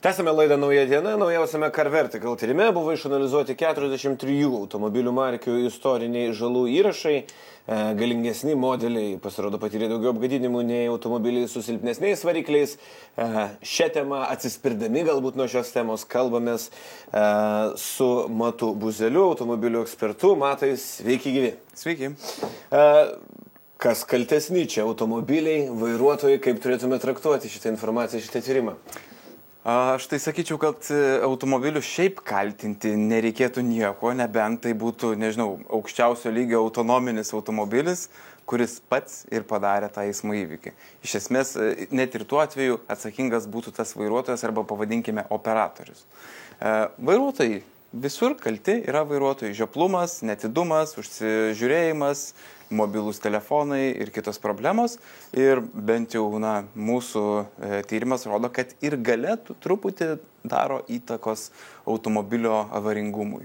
Tęsame laidą Nauja diena. Naujausiame Car Vertical tyrime buvo išanalizuoti 43 automobilių markių istoriniai žalų įrašai. Galingesni modeliai pasirodo patyrė daugiau apgadinimų nei automobiliai su silpnesniais varikliais. Šią temą atsispirdami galbūt nuo šios temos kalbamės su Matu Buzeliu, automobilių ekspertu. Matai, sveiki gyvi. Sveiki. Kas kaltesni čia automobiliai, vairuotojai, kaip turėtume traktuoti šitą informaciją, šitą tyrimą? Aš tai sakyčiau, kad automobilių šiaip kaltinti nereikėtų nieko, nebent tai būtų, nežinau, aukščiausio lygio autonominis automobilis, kuris pats ir padarė tą eismo įvykį. Iš esmės, net ir tuo atveju atsakingas būtų tas vairuotojas arba pavadinkime operatorius. Vairuotojai visur kalti yra vairuotojai. Žioplumas, netidumas, užsižiūrėjimas, mobilūs telefonai ir kitos problemos. Ir bent jau mūsų tyrimas rodo, kad ir galėtų truputį daro įtakos automobilio avaringumui.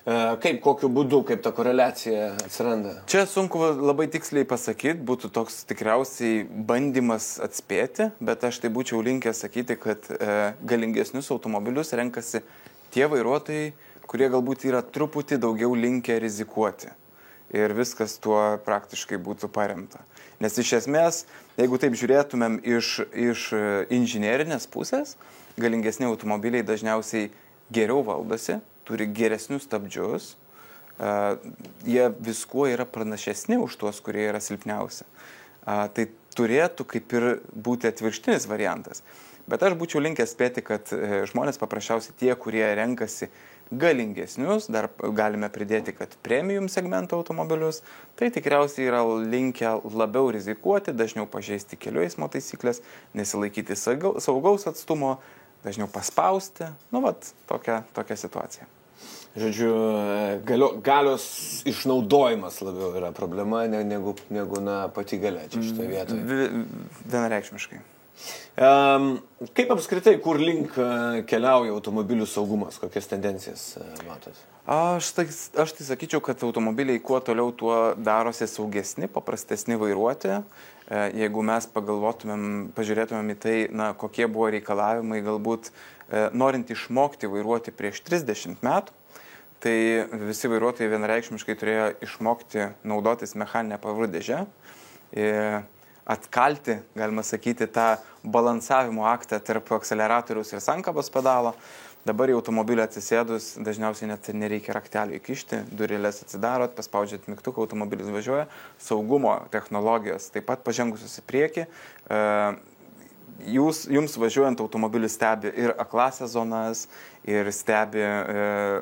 Kaip, kokiu būdu, kaip ta koreliacija atsiranda? Čia sunku labai tiksliai pasakyti, būtų toks tikriausiai bandymas atspėti, bet aš tai būčiau linkęs sakyti, kad galingesnius automobilius renkasi tie vairuotojai, kurie galbūt yra truputį daugiau linkę rizikuoti. Ir viskas tuo praktiškai būtų paremta. Nes iš esmės, jeigu taip žiūrėtumėm iš inžinerinės pusės, galingesni automobiliai dažniausiai geriau valdosi, turi geresnius stabdžius, jie viskuo yra pranašesni už tuos, kurie yra silpniausi. Tai turėtų kaip ir būti atvirkštinis variantas. Bet aš būčiau linkęs spėti, kad žmonės paprasčiausiai tie, kurie renkasi galingesnius, dar galime pridėti, kad premium segmento automobilius, tai tikriausiai yra linkę labiau rizikuoti, dažniau pažeisti kelių eismo taisyklės, nesilaikyti saugaus atstumo, dažniau paspausti. Tokia situacija. Žodžiu, galios išnaudojimas labiau yra problema negu pati galia čia šitoje vietoje. Vienareikšmiškai. Kaip apskritai, kur link keliauja automobilių saugumas, kokias tendencijas matot? Aš tai sakyčiau, kad automobiliai kuo toliau, tuo darosi saugesni, paprastesni vairuoti. Jeigu mes pažiūrėtumėm į tai, kokie buvo reikalavimai galbūt norint išmokti vairuoti prieš 30 metų, tai visi vairuotojai vienareikšmiškai turėjo išmokti naudotis mechaninę pavarų dėžę, atkalti, galima sakyti, tą balansavimo aktą tarp akceleratoriaus ir sankabos pedalo. Dabar į automobilį atsisėdus dažniausiai net nereikia raktelio įkišti, durelės atsidarot, paspaudžiat mygtuką, automobilis važiuoja. Saugumo technologijos taip pat pažengusios į priekį. Jums važiuojant automobilis stebi ir A-klasės zonas, ir stebi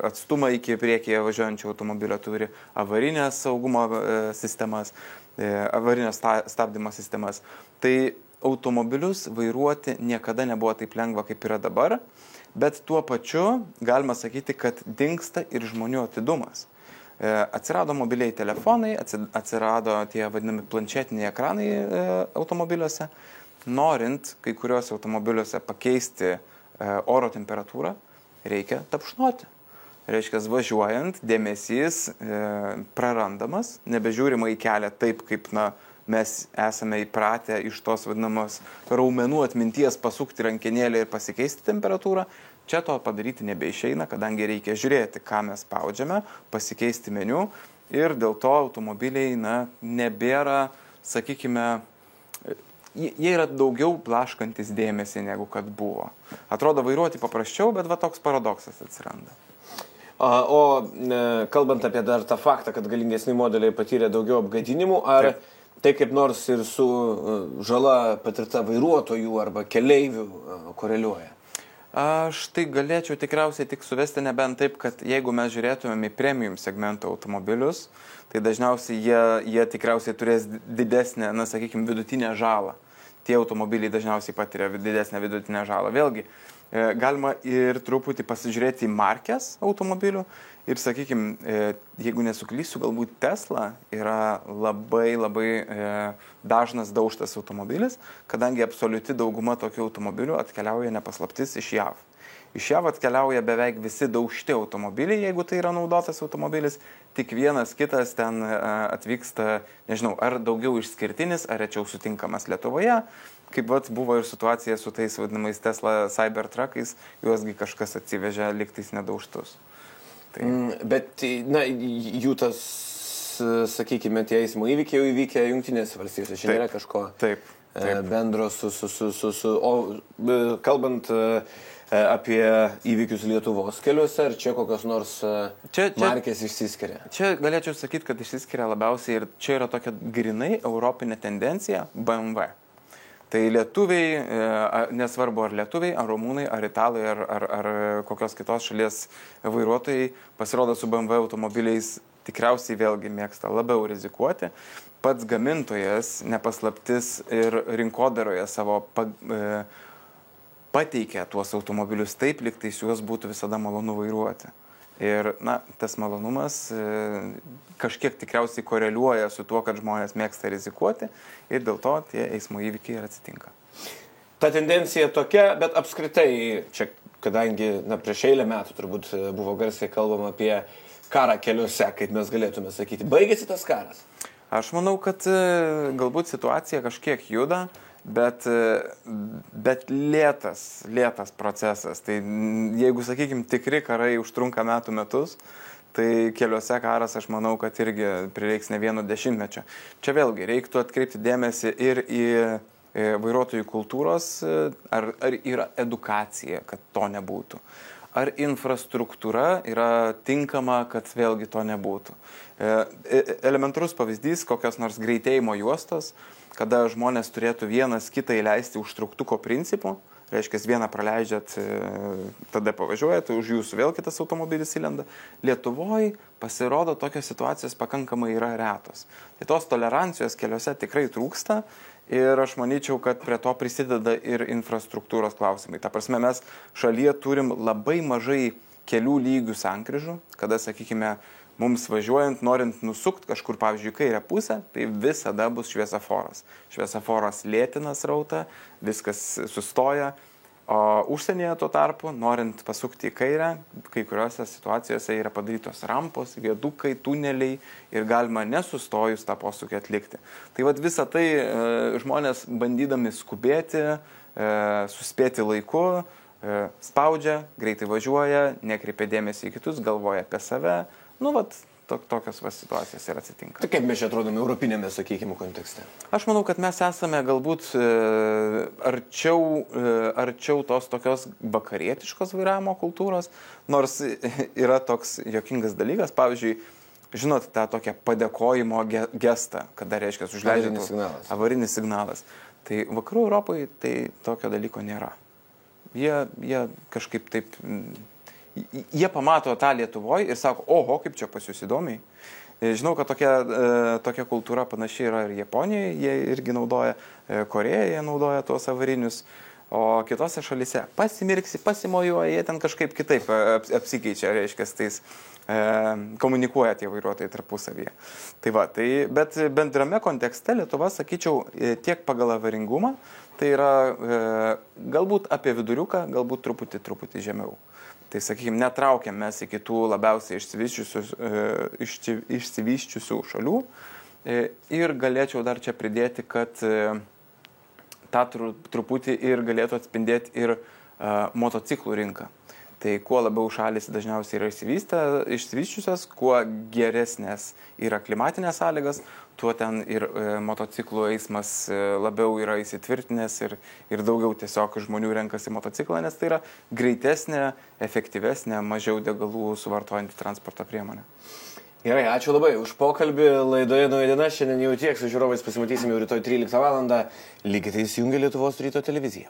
atstumą iki priekyje važiuojančio automobilio, turi avarinės saugumo sistemas, avarinės stabdymo sistemas. Tai automobilius vairuoti niekada nebuvo taip lengva, kaip yra dabar, bet tuo pačiu galima sakyti, kad dingsta ir žmonių atidumas. Atsirado mobiliai telefonai, atsirado tie vadinami planšetiniai ekranai automobiliuose. Norint kai kuriuose automobiliuose pakeisti oro temperatūrą, reikia tapšnoti. Reiškia, važiuojant, dėmesys prarandamas, nebežiūrima į kelią taip, kaip mes esame įpratę iš tos vadinamos raumenų atminties pasukti rankenėlę ir pasikeisti temperatūrą. Čia to padaryti nebeišeina, kadangi reikia žiūrėti, ką mes spaudžiame, pasikeisti meniu ir dėl to automobiliai nebėra, sakykime, jie yra daugiau blaškantis dėmesį negu kad buvo. Atrodo vairuoti paprasčiau, bet toks paradoksas atsiranda. O kalbant apie dar tą faktą, kad galingesni modeliai patyrė daugiau apgadinimų, ar tai kaip nors ir su žala patirta vairuotojų arba keleivių koreliuoja? Aš tai galėčiau tikriausiai tik suvesti nebent taip, kad jeigu mes žiūrėtumėm į premium segmento automobilius, tai dažniausiai jie tikriausiai turės didesnę, sakykime, vidutinę žalą. Tie automobiliai dažniausiai patiria didesnę vidutinę žalą. Vėlgi, galima ir truputį pasižiūrėti į markes automobilių ir, sakykime, jeigu nesuklysiu, galbūt Tesla yra labai dažnas daužtas automobilis, kadangi absoliuti dauguma tokių automobilių atkeliauja nepaslaptis iš JAV. Iš JAV atkeliauja beveik visi daužti automobiliai, jeigu tai yra naudotas automobilis, tik vienas kitas ten atvyksta, nežinau, ar daugiau išskirtinis, ar rečiau sutinkamas Lietuvoje. kaip vat buvo ir situacija su tais vadinamais Tesla Cybertruckais, juosgi kažkas atsivežė liktais nedaužtus. Tai... Bet, na, jų tas, sakykime, tie eismo įvykiai jau įvykę Jungtinėse valstijose, čia nėra kažko bendro o kalbant apie įvykius Lietuvos keliuose, ar čia kokios nors markės išsiskiria? Čia galėčiau sakyti, kad išsiskiria labiausiai ir čia yra tokia grinai europinė tendencija BMW. Tai lietuviai, nesvarbu ar lietuviai, ar rumūnai, ar italai, ar kokios kitos šalies vairuotojai pasirodo su BMW automobiliais tikriausiai vėlgi mėgsta labiau rizikuoti. Pats gamintojas, nepaslaptis ir rinkodaroje savo pateikia tuos automobilius taip, lygtais juos būtų visada malonu vairuoti. Ir, na, tas malonumas kažkiek tikriausiai koreliuoja su tuo, kad žmonės mėgsta rizikuoti ir dėl to tie eismo įvykiai ir atsitinka. Ta tendencija tokia, bet apskritai, čia, kadangi prieš eilę metų turbūt buvo garsiai kalbama apie karą keliuose, kaip mes galėtume sakyti, baigėsi tas karas? Aš manau, kad galbūt situacija kažkiek juda, bet lėtas procesas. Tai jeigu, sakykime, tikri karai užtrunka metus, tai keliuose karas, aš manau, kad irgi prireiks ne vieno dešimtmečio. Čia vėlgi reiktų atkreipti dėmesį ir į vairuotojų kultūros, ar yra edukacija, kad to nebūtų. Ar infrastruktūra yra tinkama, kad vėlgi to nebūtų. Elementarus pavyzdys, kokios nors greitėjimo juostos, kada žmonės turėtų vienas kitą įleisti užtruktuko principu, reiškia, vieną praleidžiat, tada pavažiuojat, už jūsų vėl kitas automobilis įlenda. Lietuvoje pasirodo tokios situacijos pakankamai yra retos. Tai tos tolerancijos keliuose tikrai trūksta ir aš manyčiau, kad prie to prisideda ir infrastruktūros klausimai. Ta prasme, mes šalyje turim labai mažai kelių lygių sankryžų, kada, sakykime, mums važiuojant, norint nusukti kažkur, pavyzdžiui, kairę pusę, tai visada bus šviesoforas. Šviesoforas lėtina srautą, viskas sustoja, o užsienyje tuo tarpu, norint pasukti į kairę, kai kuriuose situacijose yra padarytos rampos, viedukai, tuneliai ir galima nesustojus tą posūkį atlikti. Tai vat visą tai žmonės bandydami skubėti, suspėti laiku, spaudžia, greitai važiuoja, nekreipia dėmesį į kitus, galvoja apie save. Nu, vat, tokios situacijos ir atsitinka. Tai kaip mes čia atrodome europinėme, sakykime, kontekste? Aš manau, kad mes esame galbūt arčiau tos tokios vakarietiškos vairavimo kultūros, nors yra toks juokingas dalykas. Pavyzdžiui, žinot, tą tokią padėkojimo gestą, kada reiškia užleidžiant avarinis signalas. Tai vakarų Europoje tai tokio dalyko nėra. Jie kažkaip taip... Jie pamato tą Lietuvoje ir sako, oho, kaip čia pas jūs įdomiai. Žinau, kad tokia kultūra panašiai yra ir Japonijoje, jie irgi naudoja, Korėjoje naudoja tuos avarinius, o kitose šalyse pasimirksi, pasimojuoja, jie ten kažkaip kitaip apsikeičia, reiškia, tais komunikuoja tie vairuotojai tarpusavyje. Tai va, bet bendrame kontekste Lietuva, sakyčiau, tiek pagal avaringumą, tai yra galbūt apie viduriuką, galbūt truputį žemiau. Tai, sakykime, netraukiam mes į kitų labiausiai išsivysčiusių šalių. Ir galėčiau dar čia pridėti, kad tą truputį ir galėtų atspindėti ir motociklų rinką. Tai kuo labiau šalis dažniausiai yra išsivysčiusios, kuo geresnės yra klimatinės sąlygas, tuo ten ir motociklų eismas labiau yra įsitvirtinęs ir daugiau tiesiog žmonių renkasi motociklą, nes tai yra greitesnė, efektyvesnė, mažiau degalų suvartojanti transporto priemonė. Gerai, ačiū labai už pokalbį. Laidoje Nauja diena šiandien jau tiek, su žiūrovais pasimatysime rytoj 13 val. Likite įsijungę Lietuvos ryto televiziją.